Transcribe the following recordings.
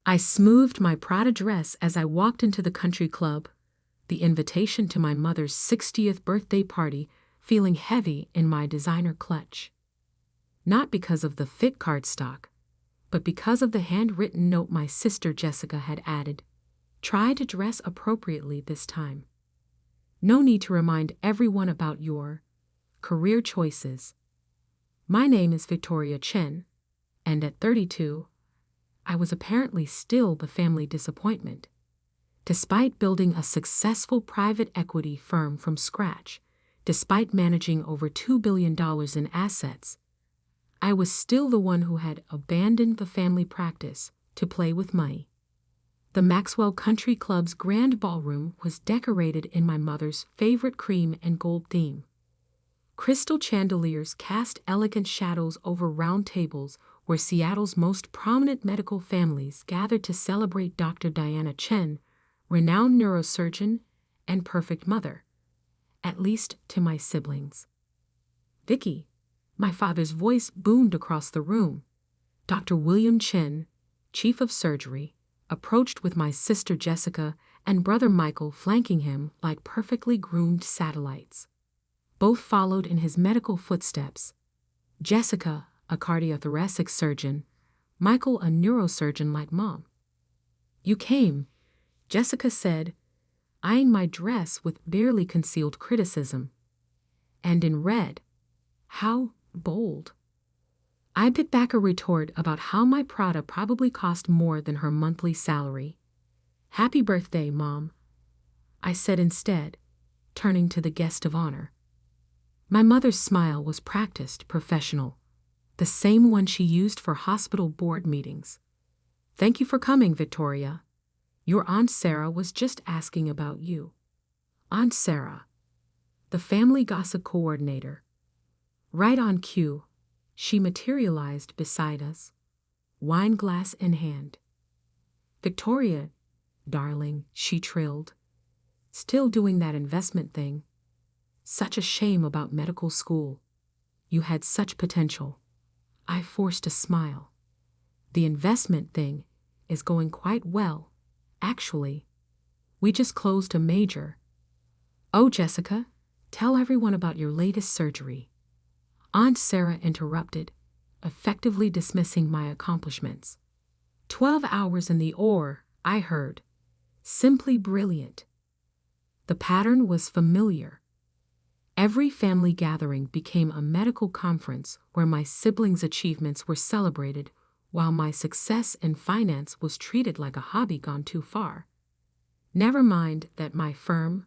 I smoothed my Prada dress as I walked into the country club, the invitation to my mother's 60th birthday party feeling heavy in my designer clutch. Not because of the fit cardstock, but because of the handwritten note my sister Jessica had added. Try to dress appropriately this time. No need to remind everyone about your career choices. My name is Victoria Chen, and at 32, I was apparently still the family disappointment. Despite building a successful private equity firm from scratch, despite managing over $2 billion in assets, I was still the one who had abandoned the family practice to play with money. The Maxwell Country Club's grand ballroom was decorated in my mother's favorite cream and gold theme. Crystal chandeliers cast elegant shadows over round tables where Seattle's most prominent medical families gathered to celebrate Dr. Diana Chen, renowned neurosurgeon and perfect mother, at least to my siblings. "Vicky," my father's voice boomed across the room. Dr. William Chen, chief of surgery, approached with my sister Jessica and brother Michael flanking him like perfectly groomed satellites. Both followed in his medical footsteps. Jessica, a cardiothoracic surgeon, Michael, a neurosurgeon like Mom. "You came," Jessica said, eyeing my dress with barely concealed criticism. "And in red. How bold." I bit back a retort about how my Prada probably cost more than her monthly salary. "Happy birthday, Mom," I said instead, turning to the guest of honor. My mother's smile was practiced, professional, the same one she used for hospital board meetings. "Thank you for coming, Victoria. Your Aunt Sarah was just asking about you." Aunt Sarah, the family gossip coordinator. Right on cue, she materialized beside us, wine glass in hand. "Victoria, darling," she trilled, "still doing that investment thing. Such a shame about medical school. You had such potential." I forced a smile. "The investment thing is going quite well, actually. We just closed a major." "Oh, Jessica, tell everyone about your latest surgery." Aunt Sarah interrupted, effectively dismissing my accomplishments. 12 hours in the OR, I heard. Simply brilliant. The pattern was familiar. Every family gathering became a medical conference where my siblings' achievements were celebrated, while my success in finance was treated like a hobby gone too far. Never mind that my firm,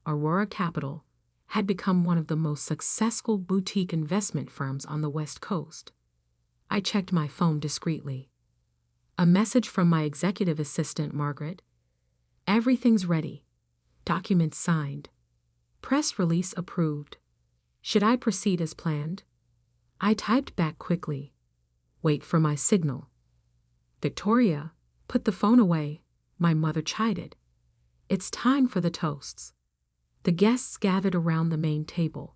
Aurora Capital, had become one of the most successful boutique investment firms on the West Coast. I checked my phone discreetly. A message from my executive assistant, Margaret. "Everything's ready. Documents signed. Press release approved. Should I proceed as planned?" I typed back quickly. "Wait for my signal." "Victoria, put the phone away," my mother chided. "It's time for the toasts." The guests gathered around the main table.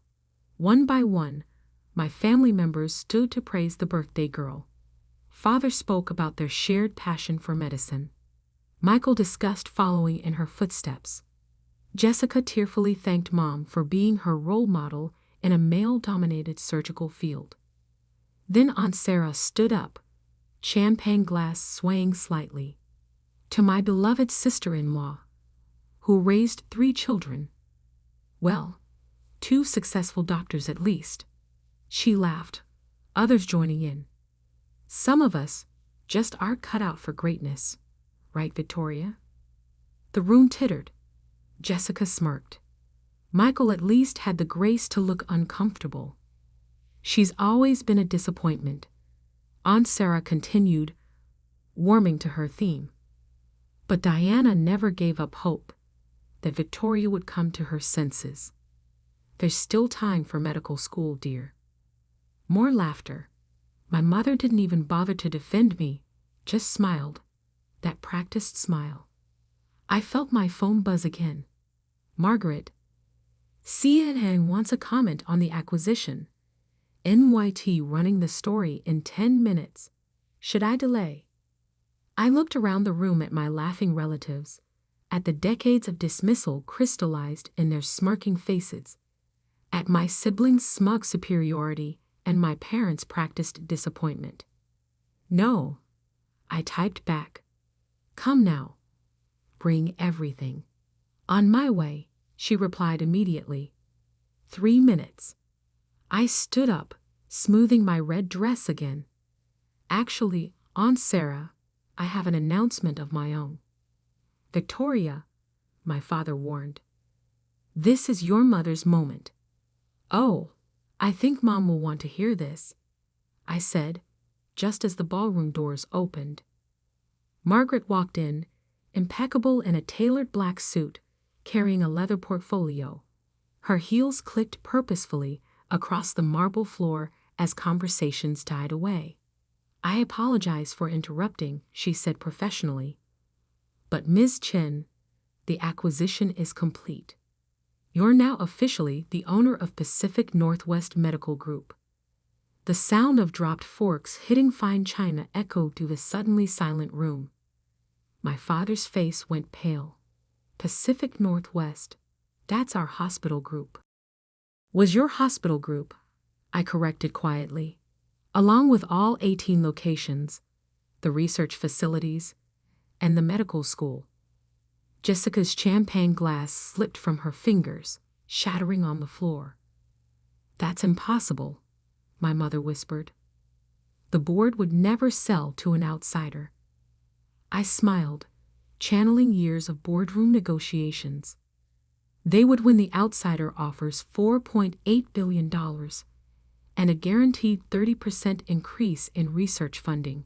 One by one, my family members stood to praise the birthday girl. Father spoke about their shared passion for medicine. Michael discussed following in her footsteps. Jessica tearfully thanked Mom for being her role model in a male-dominated surgical field. Then Aunt Sarah stood up, champagne glass swaying slightly. "To my beloved sister-in-law, who raised 3 children. Well, 2 successful doctors at least." She laughed, others joining in. "Some of us just aren't cut out for greatness, right, Victoria?" The room tittered. Jessica smirked. Michael at least had the grace to look uncomfortable. "She's always been a disappointment," Aunt Sarah continued, warming to her theme. "But Diana never gave up hope that Victoria would come to her senses. There's still time for medical school, dear." More laughter. My mother didn't even bother to defend me, just smiled, that practiced smile. I felt my phone buzz again. "Margaret, CNN wants a comment on the acquisition. NYT running the story in 10 minutes. Should I delay?" I looked around the room at my laughing relatives, at the decades of dismissal crystallized in their smirking faces, at my siblings' smug superiority and my parents' practiced disappointment. "No," I typed back. "Come now. Bring everything." "On my way," she replied immediately. 3 minutes. I stood up, smoothing my red dress again. "Actually, Aunt Sarah, I have an announcement of my own." "Victoria," my father warned, "this is your mother's moment." "Oh, I think Mom will want to hear this," I said, just as the ballroom doors opened. Margaret walked in, impeccable in a tailored black suit, carrying a leather portfolio. Her heels clicked purposefully across the marble floor as conversations died away. "I apologize for interrupting," she said professionally. "But Ms. Chen, the acquisition is complete. You're now officially the owner of Pacific Northwest Medical Group." The sound of dropped forks hitting fine china echoed through the suddenly silent room. My father's face went pale. "Pacific Northwest, that's our hospital group." "Was your hospital group," I corrected quietly, "along with all 18 locations, the research facilities, and the medical school." Jessica's champagne glass slipped from her fingers, shattering on the floor. "That's impossible," my mother whispered. "The board would never sell to an outsider." I smiled, channeling years of boardroom negotiations. "They would win the outsider offers $4.8 billion and a guaranteed 30% increase in research funding."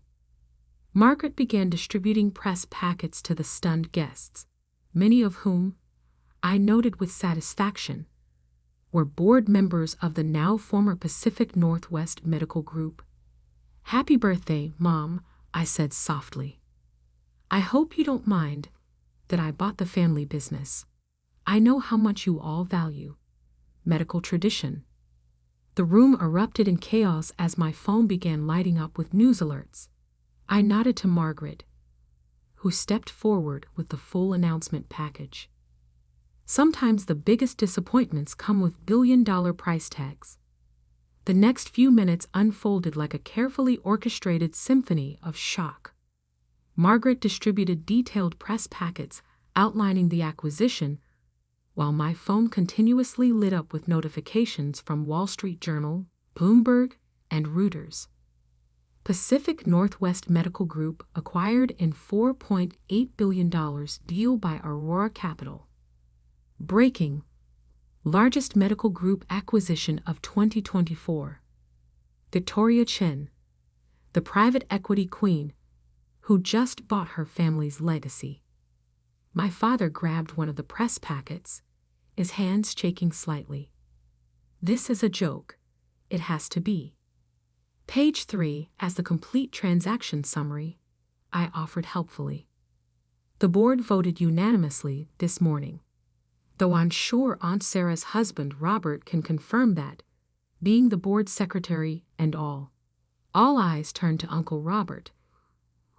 Margaret began distributing press packets to the stunned guests, many of whom, I noted with satisfaction, were board members of the now former Pacific Northwest Medical Group. "Happy birthday, Mom," I said softly. "I hope you don't mind that I bought the family business. I know how much you all value medical tradition." The room erupted in chaos as my phone began lighting up with news alerts. I nodded to Margaret, who stepped forward with the full announcement package. Sometimes the biggest disappointments come with billion-dollar price tags. The next few minutes unfolded like a carefully orchestrated symphony of shock. Margaret distributed detailed press packets outlining the acquisition, while my phone continuously lit up with notifications from Wall Street Journal, Bloomberg, and Reuters. Pacific Northwest Medical Group acquired in $4.8 billion deal by Aurora Capital. Breaking. Largest medical group acquisition of 2024. Victoria Chen, the private equity queen, who just bought her family's legacy. My father grabbed one of the press packets, his hands shaking slightly. "This is a joke. It has to be." "Page 3 as the complete transaction summary," I offered helpfully. "The board voted unanimously this morning. Though I'm sure Aunt Sarah's husband Robert can confirm that, being the board secretary and all." All eyes turned to Uncle Robert,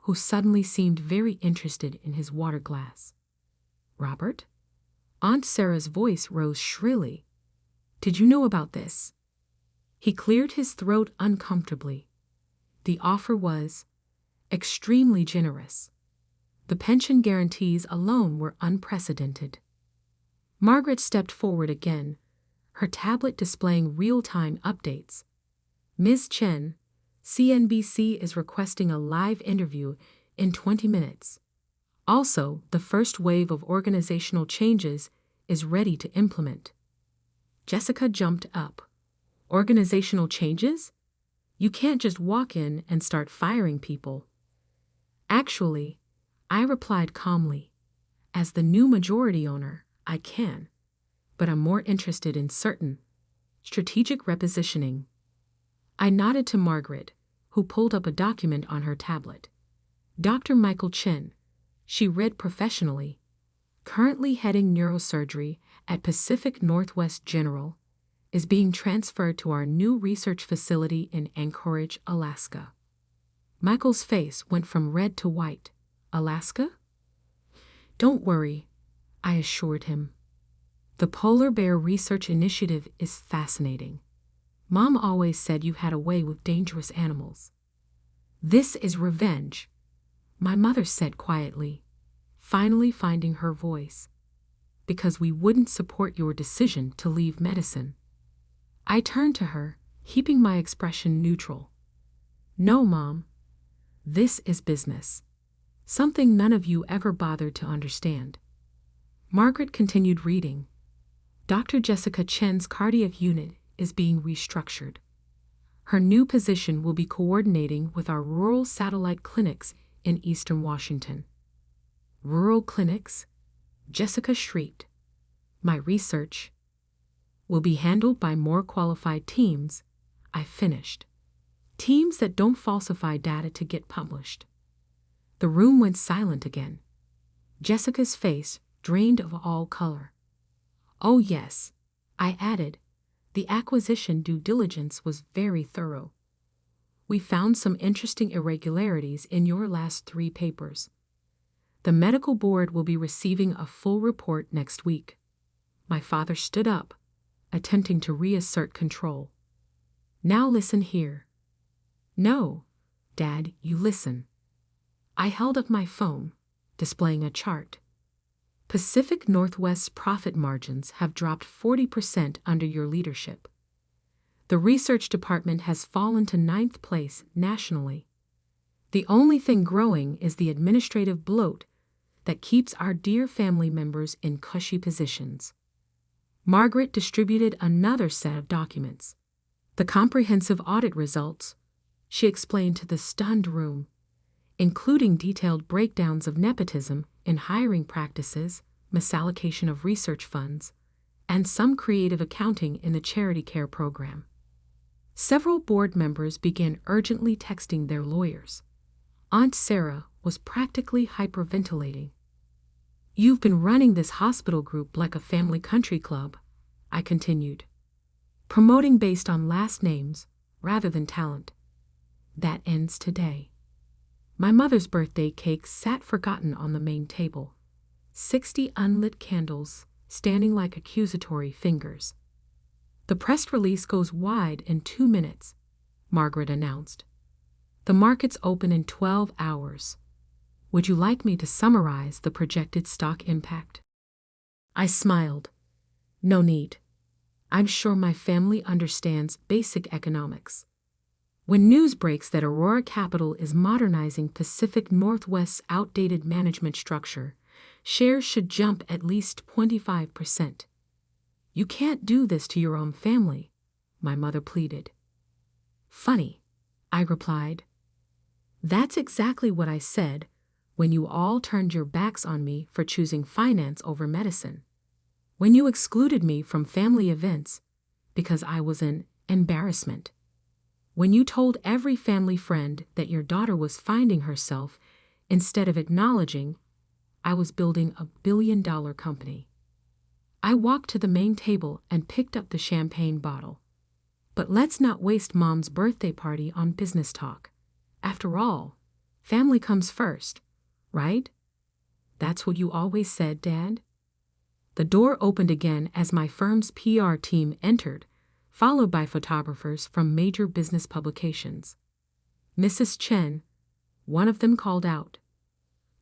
who suddenly seemed very interested in his water glass. "Robert?" Aunt Sarah's voice rose shrilly. "Did you know about this?" He cleared his throat uncomfortably. The offer was extremely generous. The pension guarantees alone were unprecedented. Margaret stepped forward again, her tablet displaying real-time updates. "Ms. Chen, CNBC is requesting a live interview in 20 minutes. Also, the first wave of organizational changes is ready to implement." Jessica jumped up. "Organizational changes? You can't just walk in and start firing people." "Actually," I replied calmly, "as the new majority owner, I can, but I'm more interested in certain strategic repositioning." I nodded to Margaret, who pulled up a document on her tablet. "Dr. Michael Chen," she read professionally, "currently heading neurosurgery at Pacific Northwest General, is being transferred to our new research facility in Anchorage, Alaska." Michael's face went from red to white. Alaska? Don't worry, I assured him. The Polar Bear Research Initiative is fascinating. Mom always said you had a way with dangerous animals. This is revenge, my mother said quietly, finally finding her voice. Because we wouldn't support your decision to leave medicine. I turned to her, keeping my expression neutral. No, Mom. This is business. Something none of you ever bothered to understand. Margaret continued reading. Dr. Jessica Chen's cardiac unit is being restructured. Her new position will be coordinating with our rural satellite clinics in eastern Washington. Rural clinics? Jessica shrieked. My research will be handled by more qualified teams, I finished. Teams that don't falsify data to get published. The room went silent again. Jessica's face drained of all color. Oh yes, I added, the acquisition due diligence was very thorough. We found some interesting irregularities in your last 3 papers. The medical board will be receiving a full report next week. My father stood up, attempting to reassert control. Now listen here. No, Dad, you listen. I held up my phone, displaying a chart. Pacific Northwest's profit margins have dropped 40% under your leadership. The research department has fallen to 9th place nationally. The only thing growing is the administrative bloat that keeps our dear family members in cushy positions. Margaret distributed another set of documents. The comprehensive audit results, she explained to the stunned room, including detailed breakdowns of nepotism in hiring practices, misallocation of research funds, and some creative accounting in the charity care program. Several board members began urgently texting their lawyers. Aunt Sarah was practically hyperventilating. You've been running this hospital group like a family country club, I continued. Promoting based on last names rather than talent. That ends today. My mother's birthday cake sat forgotten on the main table. 60 unlit candles standing like accusatory fingers. The press release goes wide in 2 minutes, Margaret announced. The markets open in 12 hours. Would you like me to summarize the projected stock impact? I smiled. No need. I'm sure my family understands basic economics. When news breaks that Aurora Capital is modernizing Pacific Northwest's outdated management structure, shares should jump at least 25%. You can't do this to your own family, my mother pleaded. Funny, I replied. That's exactly what I said when you all turned your backs on me for choosing finance over medicine. When you excluded me from family events because I was an embarrassment. When you told every family friend that your daughter was finding herself instead of acknowledging I was building a billion-dollar company. I walked to the main table and picked up the champagne bottle. But let's not waste Mom's birthday party on business talk. After all, family comes first, right? That's what you always said, Dad. The door opened again as my firm's PR team entered, followed by photographers from major business publications. Mrs. Chen, one of them called out,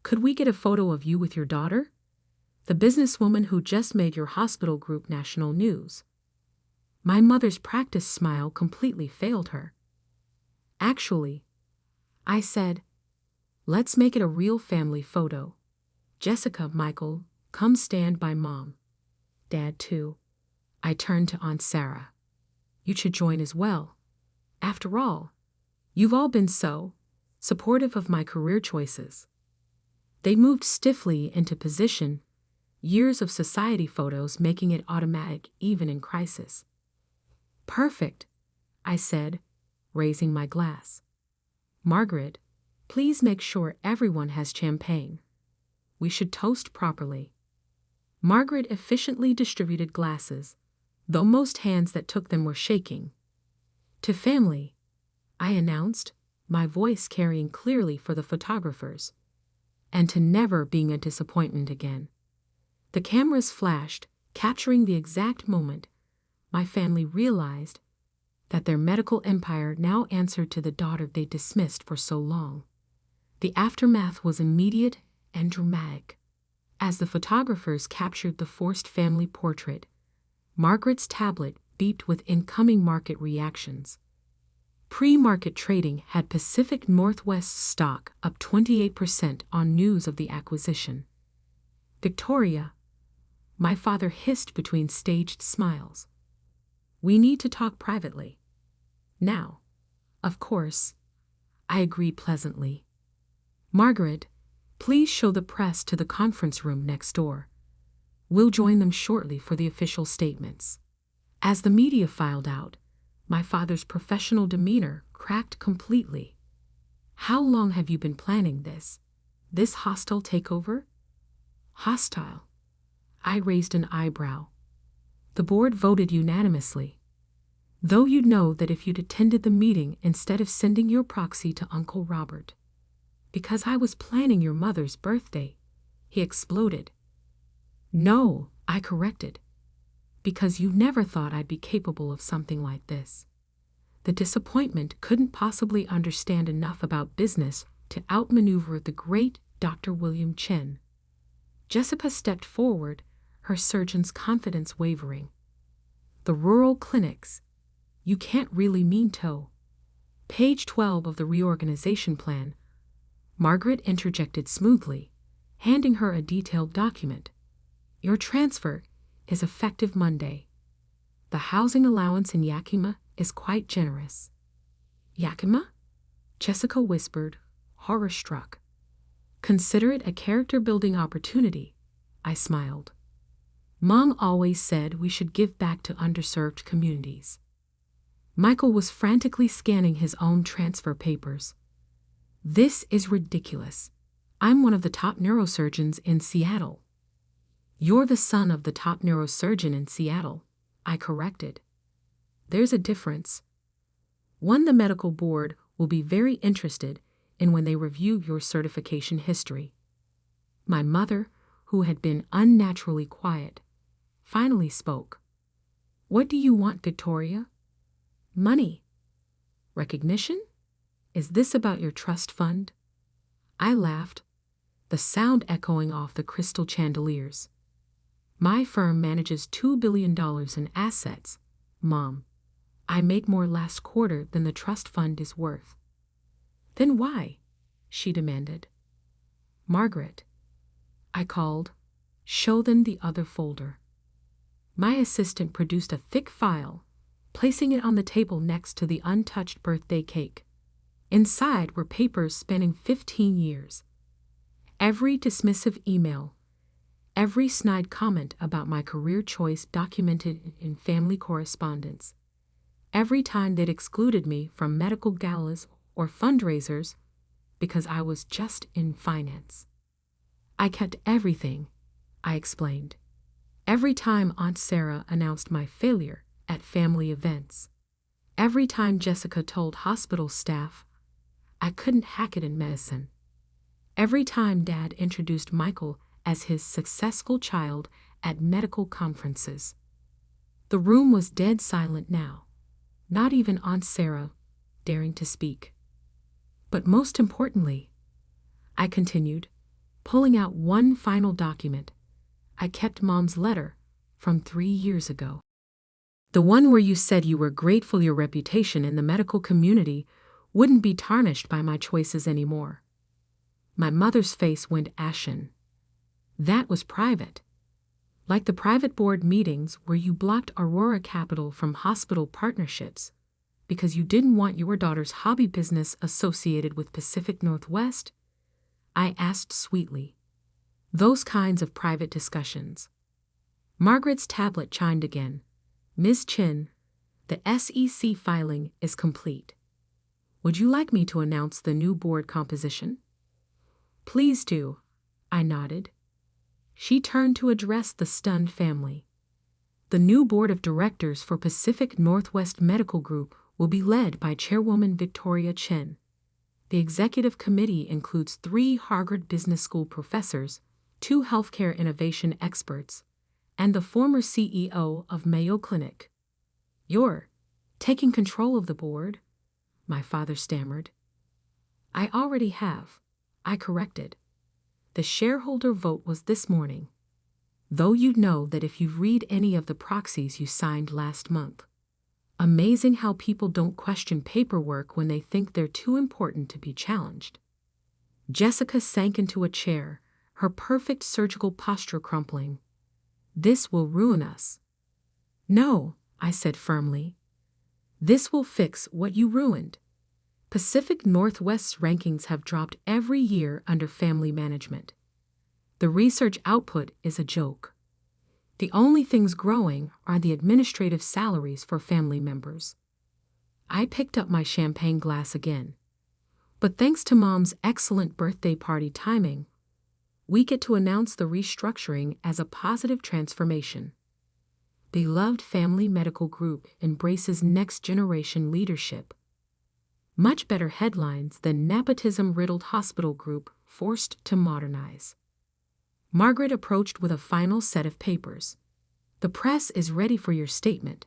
"Could we get a photo of you with your daughter? The businesswoman who just made your hospital group national news." My mother's practiced smile completely failed her. Actually, I said, let's make it a real family photo. Jessica, Michael, come stand by Mom. Dad, too. I turned to Aunt Sarah. You should join as well. After all, you've all been so supportive of my career choices. They moved stiffly into position, years of society photos making it automatic even in crisis. Perfect, I said, raising my glass. Margaret, please make sure everyone has champagne. We should toast properly. Margaret efficiently distributed glasses, though most hands that took them were shaking. To family, I announced, my voice carrying clearly for the photographers. and to never being a disappointment again. The cameras flashed, capturing the exact moment my family realized that their medical empire now answered to the daughter they dismissed for so long. The aftermath was immediate and dramatic. As the photographers captured the forced family portrait, Margaret's tablet beeped with incoming market reactions. Pre-market trading had Pacific Northwest stock up 28% on news of the acquisition. "Victoria," my father hissed between staged smiles. "We need to talk privately." "Now." "Of course," I agreed pleasantly. "Margaret, please show the press to the conference room next door. We'll join them shortly for the official statements." As the media filed out, my father's professional demeanor cracked completely. "How long have you been planning this? This hostile takeover?" "Hostile?" I raised an eyebrow. "The board voted unanimously. Though you'd know that if you'd attended the meeting instead of sending your proxy to Uncle Robert. Because I was planning your mother's birthday," he exploded. "No," I corrected. "Because you never thought I'd be capable of something like this." The disappointment couldn't possibly understand enough about business to outmaneuver the great Dr. William Chen. Jessica stepped forward, her surgeon's confidence wavering. "The rural clinics. You can't really mean to." Page 12 of the reorganization plan, Margaret interjected smoothly, handing her a detailed document. "Your transfer is effective Monday. The housing allowance in Yakima is quite generous." "Yakima?" Jessica whispered, horror-struck. "Consider it a character-building opportunity," I smiled. "Mom always said we should give back to underserved communities." Michael was frantically scanning his own transfer papers. "This is ridiculous. I'm one of the top neurosurgeons in Seattle." "You're the son of the top neurosurgeon in Seattle," I corrected. "There's a difference. One the medical board will be very interested in when they review your certification history." My mother, who had been unnaturally quiet, finally spoke. "What do you want, Victoria?" "Money." "Recognition? Is this about your trust fund?" I laughed, the sound echoing off the crystal chandeliers. "My firm manages $2 billion in assets, Mom. I make more last quarter than the trust fund is worth." "Then why?" she demanded. "Margaret," I called, "show them the other folder." My assistant produced a thick file, placing it on the table next to the untouched birthday cake. Inside were papers spanning 15 years. Every dismissive email, every snide comment about my career choice documented in family correspondence, every time they'd excluded me from medical galas or fundraisers because I was just in finance. "I kept everything," I explained. "Every time Aunt Sarah announced my failure at family events. Every time Jessica told hospital staff I couldn't hack it in medicine. Every time Dad introduced Michael as his successful child at medical conferences." The room was dead silent now, not even Aunt Sarah daring to speak. "But most importantly," I continued, pulling out one final document, "I kept Mom's letter from 3 years ago. The one where you said you were grateful your reputation in the medical community wouldn't be tarnished by my choices anymore." My mother's face went ashen. "That was private. Like the private board meetings where you blocked Aurora Capital from hospital partnerships because you didn't want your daughter's hobby business associated with Pacific Northwest?" I asked sweetly. "Those kinds of private discussions." Margaret's tablet chimed again. "Ms. Chen, the SEC filing is complete. Would you like me to announce the new board composition?" "Please do," I nodded. She turned to address the stunned family. "The new board of directors for Pacific Northwest Medical Group will be led by Chairwoman Victoria Chen, The executive committee includes 3 Harvard Business School professors, 2 healthcare innovation experts, and the former CEO of Mayo Clinic. You're taking control of the board? My father stammered. I already have, I corrected. The shareholder vote was this morning. Though you'd know that if you read any of the proxies you signed last month. Amazing how people don't question paperwork when they think they're too important to be challenged. Jessica sank into a chair, her perfect surgical posture crumpling. This will ruin us. No, I said firmly. This will fix what you ruined. Pacific Northwest's rankings have dropped every year under family management. The research output is a joke. The only things growing are the administrative salaries for family members. I picked up my champagne glass again. But thanks to Mom's excellent birthday party timing, we get to announce the restructuring as a positive transformation. Beloved Family Medical Group embraces next-generation leadership. Much better headlines than nepotism-riddled hospital group forced to modernize. Margaret approached with a final set of papers. The press is ready for your statement,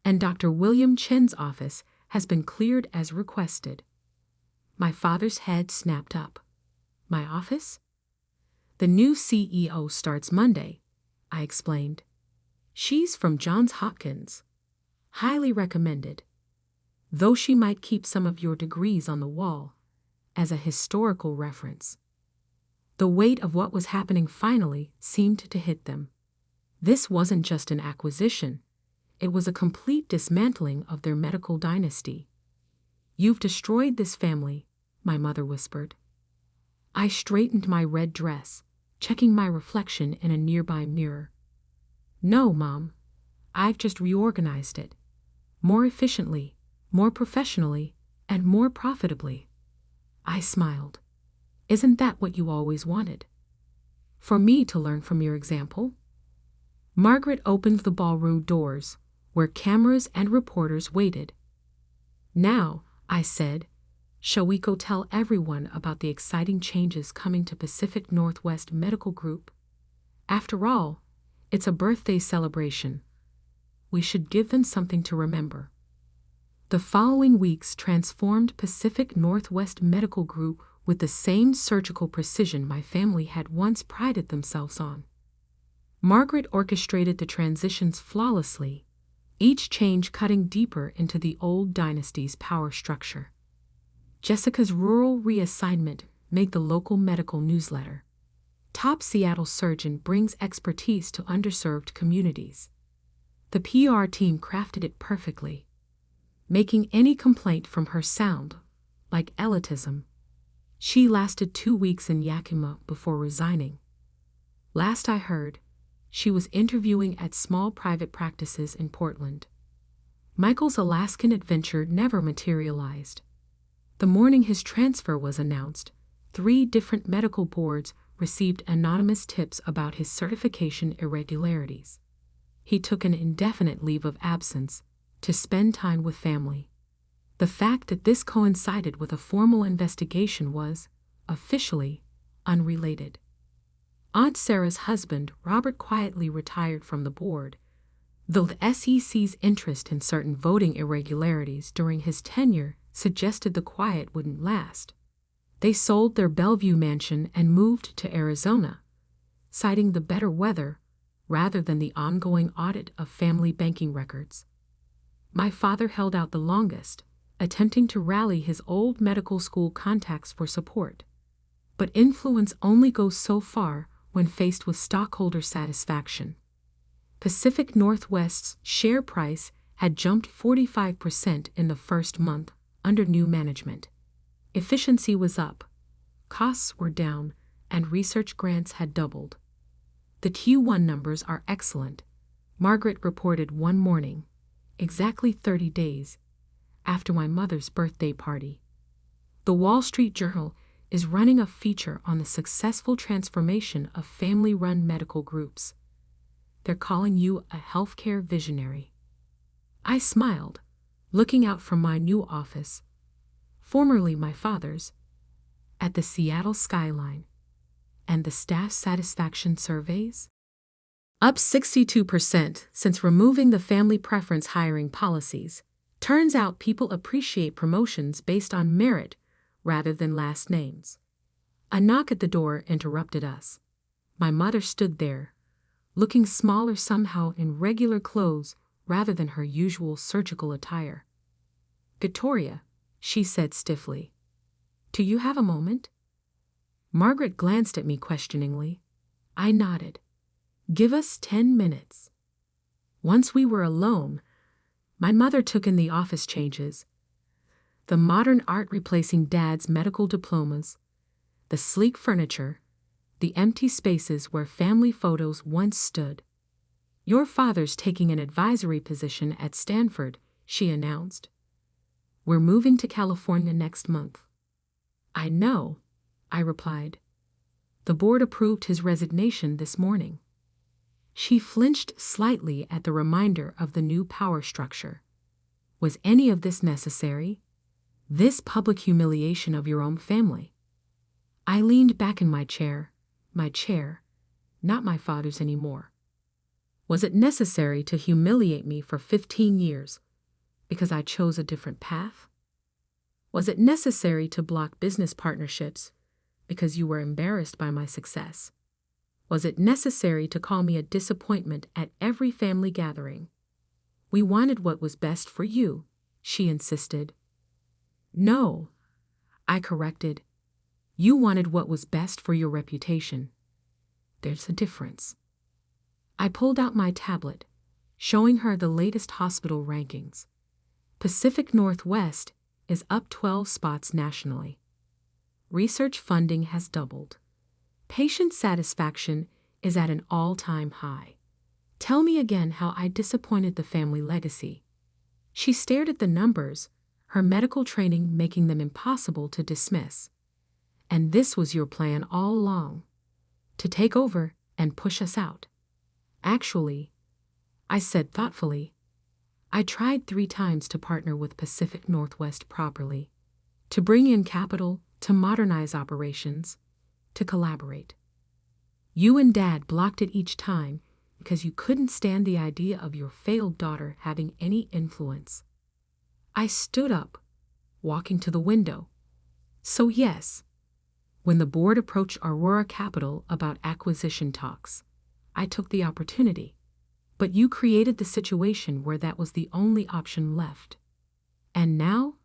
and Dr. William Chen's office has been cleared as requested. My father's head snapped up. My office? The new CEO starts Monday, I explained. She's from Johns Hopkins. Highly recommended. Though she might keep some of your degrees on the wall, as a historical reference. The weight of what was happening finally seemed to hit them. This wasn't just an acquisition. It was a complete dismantling of their medical dynasty. You've destroyed this family, my mother whispered. I straightened my red dress, checking my reflection in a nearby mirror. No, Mom. I've just reorganized it. More efficiently, more professionally, and more profitably. I smiled. Isn't that what you always wanted? For me to learn from your example? Margaret opened the ballroom doors, where cameras and reporters waited. Now, I said, shall we go tell everyone about the exciting changes coming to Pacific Northwest Medical Group? After all, it's a birthday celebration. We should give them something to remember. The following weeks transformed Pacific Northwest Medical Group with the same surgical precision my family had once prided themselves on. Margaret orchestrated the transitions flawlessly, each change cutting deeper into the old dynasty's power structure. Jessica's rural reassignment made the local medical newsletter. Top Seattle surgeon brings expertise to underserved communities. The PR team crafted it perfectly, making any complaint from her sound like elitism. She lasted 2 weeks in Yakima before resigning. Last I heard, she was interviewing at small private practices in Portland. Michael's Alaskan adventure never materialized. The morning his transfer was announced, 3 different medical boards received anonymous tips about his certification irregularities. He took an indefinite leave of absence to spend time with family. The fact that this coincided with a formal investigation was, officially, unrelated. Aunt Sarah's husband, Robert, quietly retired from the board, though the SEC's interest in certain voting irregularities during his tenure suggested the quiet wouldn't last. They sold their Bellevue mansion and moved to Arizona, citing the better weather rather than the ongoing audit of family banking records. My father held out the longest, attempting to rally his old medical school contacts for support. But influence only goes so far when faced with stockholder satisfaction. Pacific Northwest's share price had jumped 45% in the first month under new management. Efficiency was up, costs were down, and research grants had doubled. The Q1 numbers are excellent, Margaret reported one morning, exactly 30 days after my mother's birthday party. The Wall Street Journal is running a feature on the successful transformation of family-run medical groups. They're calling you a healthcare visionary. I smiled, looking out from my new office. formerly my father's, at the Seattle skyline. And the staff satisfaction surveys? Up 62% since removing the family preference hiring policies. Turns out people appreciate promotions based on merit rather than last names. A knock at the door interrupted us. My mother stood there, looking smaller somehow in regular clothes rather than her usual surgical attire. "Victoria," she said stiffly, "do you have a moment?" Margaret glanced at me questioningly. I nodded. "Give us 10 minutes. Once we were alone, my mother took in the office changes. The modern art replacing Dad's medical diplomas, the sleek furniture, the empty spaces where family photos once stood. "Your father's taking an advisory position at Stanford," she announced. "We're moving to California next month." "I know," I replied. "The board approved his resignation this morning." She flinched slightly at the reminder of the new power structure. Was any of this necessary? This public humiliation of your own family? I leaned back in my chair, not my father's anymore. Was it necessary to humiliate me for 15 years because I chose a different path? Was it necessary to block business partnerships because you were embarrassed by my success? Was it necessary to call me a disappointment at every family gathering? "We wanted what was best for you," she insisted. "No," I corrected. "You wanted what was best for your reputation. There's a difference." I pulled out my tablet, showing her the latest hospital rankings. Pacific Northwest is up 12 spots nationally. Research funding has doubled. Patient satisfaction is at an all-time high. Tell me again how I disappointed the family legacy. She stared at the numbers, her medical training making them impossible to dismiss. "And this was your plan all along, to take over and push us out." "Actually," I said thoughtfully, "I tried 3 times to partner with Pacific Northwest properly, to bring in capital, to modernize operations, to collaborate. You and Dad blocked it each time because you couldn't stand the idea of your failed daughter having any influence." I stood up, walking to the window. "So yes, when the board approached Aurora Capital about acquisition talks, I took the opportunity. But you created the situation where that was the only option left. And now?"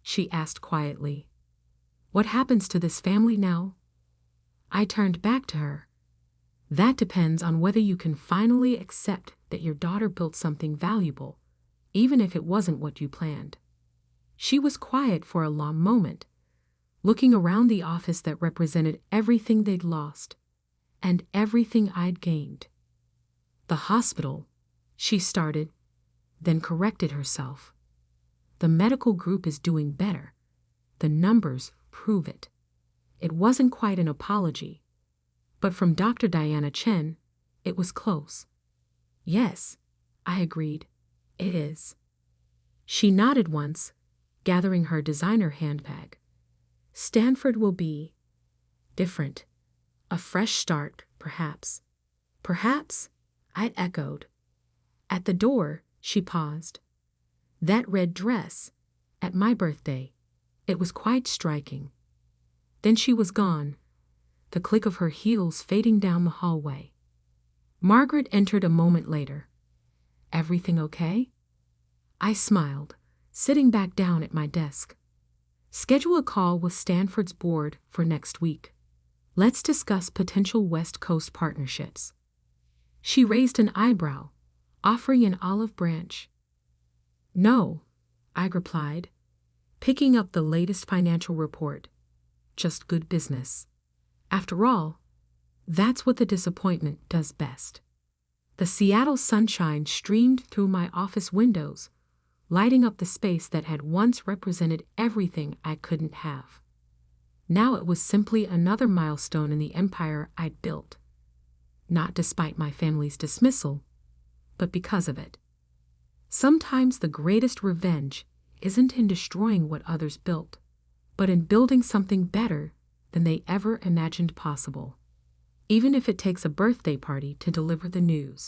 she asked quietly. "What happens to this family now?" I turned back to her. "That depends on whether you can finally accept that your daughter built something valuable, even if it wasn't what you planned." She was quiet for a long moment, looking around the office that represented everything they'd lost and everything I'd gained. "The hospital," she started, then corrected herself. "The medical group is doing better. The numbers prove it." It wasn't quite an apology, but from Dr. Diana Chen, it was close. "Yes," I agreed, "it is." She nodded once, gathering her designer handbag. "Stanford will be different. A fresh start, perhaps." "Perhaps," I echoed. At the door, she paused. "That red dress, at my birthday, it was quite striking." Then she was gone, the click of her heels fading down the hallway. Margaret entered a moment later. "Everything okay?" I smiled, sitting back down at my desk. "Schedule a call with Stanford's board for next week. Let's discuss potential West Coast partnerships." She raised an eyebrow, offering an olive branch. "No," I replied, picking up the latest financial report. "Just good business. After all, that's what the disappointment does best." The Seattle sunshine streamed through my office windows, lighting up the space that had once represented everything I couldn't have. Now it was simply another milestone in the empire I'd built. Not despite my family's dismissal, but because of it. Sometimes the greatest revenge isn't in destroying what others built, but in building something better than they ever imagined possible, even if it takes a birthday party to deliver the news.